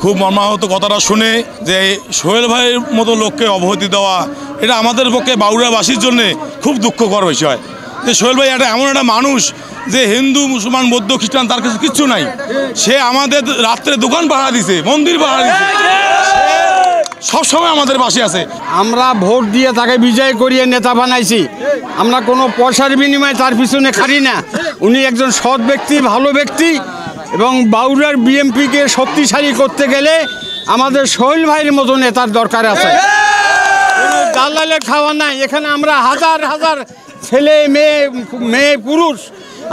খুব মর্মাহত কথাটা শুনে যে সোহেল ভাইয়ের মতো লোককে অবহতি দেওয়া এটা আমাদের পক্ষে বাউড়াবাসীর জন্যে খুব দুঃখকর বিষয়। যে সোহেল ভাই এমন একটা মানুষ যে হিন্দু মুসলমান বৌদ্ধ খ্রিস্টান তার কাছে কিচ্ছু নাই, সে আমাদের রাত্রে দোকান পাহারা দিছে, মন্দির পাহারা দিছে, সবসময় আমাদের পাশে আছে। আমরা ভোট দিয়ে তাকে বিজয় করিয়ে নেতা বানাইছি, আমরা কোনো পয়সার বিনিময়ে তার পিছনে খাটি না। উনি একজন সৎ ব্যক্তি, ভালো ব্যক্তি, এবং বাউড়ার বিএমপিকে শক্তিশালী করতে গেলে আমাদের সোহেল ভাইয়ের মতো নেতার দরকার আছে। দালালের খাওয়া নাই এখানে। আমরা হাজার হাজার ছেলে মেয়ে পুরুষ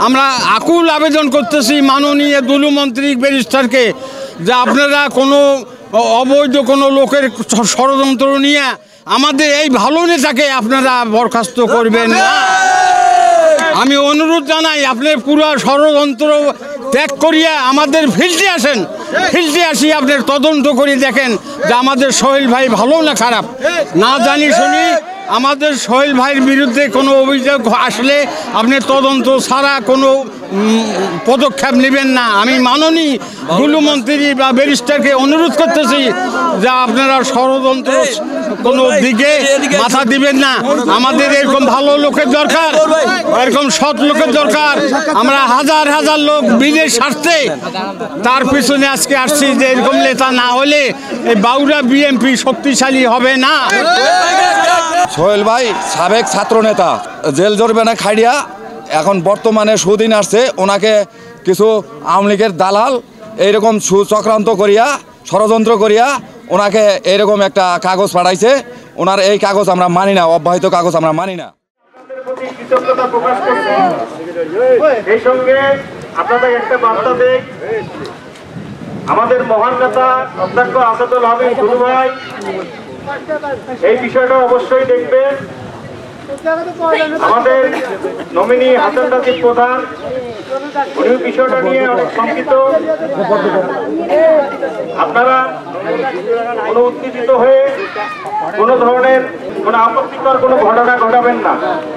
আমরা আকুল আবেদন করতেছি মাননীয় দুলুমন্ত্রী ব্যারিস্টারকে যে আপনারা কোনো অবৈধ কোনো লোকের ষড়যন্ত্র নিয়ে আমাদের এই ভালো নেতাকে আপনারা বরখাস্ত করবেন না। আমি অনুরোধ জানাই আপনি পুরো ষড়যন্ত্র ত্যাগ করিয়া আমাদের ফিল্ডে আসেন, ফিল্ডে আসি আপনার তদন্ত করে দেখেন যে আমাদের সোহেল ভাই ভালো না খারাপ। না জানি শুনি আমাদের সোহেল ভাইয়ের বিরুদ্ধে কোনো অভিযোগ আসলে আপনি তদন্ত ছাড়া কোনো পদক্ষেপ নেবেন না। আমি মাননীয় দুলুমন্ত্রী বা ব্যারিস্টারকে অনুরোধ করতেছি যে আপনারা ষড়যন্ত্র কোনো দিকে মাথা দিবেন না। আমাদের এরকম ভালো লোকের দরকার, এরকম সৎ লোকের দরকার। আমরা হাজার হাজার লোক বিলের স্বার্থে তার পিছনে আজকে আসছি যে এরকম নেতা না হলে এই বাউড়া বিএমপি শক্তিশালী হবে না। সোহেল ভাই সাবেক ছাত্র নেতা, জেল জরিমানা খাইয়া এখন বর্তমানে সুদিন আসছে। ওনাকে কিছু আওয়ামী লীগের দালাল এইরকম সুচক্রান্ত করিয়া ষড়যন্ত্র করিয়া ওনাকে এইরকম একটা কাগজ পাঠাইছে। ওনার এই কাগজ আমরা মানি না, অব্যাহত কাগজ আমরা মানি না। এই সঙ্গে আপনাদের একটা বার্তা দেই, আমাদের মহান নেতা অধ্যক্ষ আসাদুল হামিদ দুলু ভাই এই বিষয়টা অবশ্যই দেখবেন। আমাদের নমিনি হাসান রাজীব প্রধান উনি বিষয়টা নিয়ে অনেক শঙ্কিত। আপনারা কোনো উত্তেজিত হয়ে কোনো ধরনের কোনো আপত্তিকর কোনো ঘটনা ঘটাবেন না।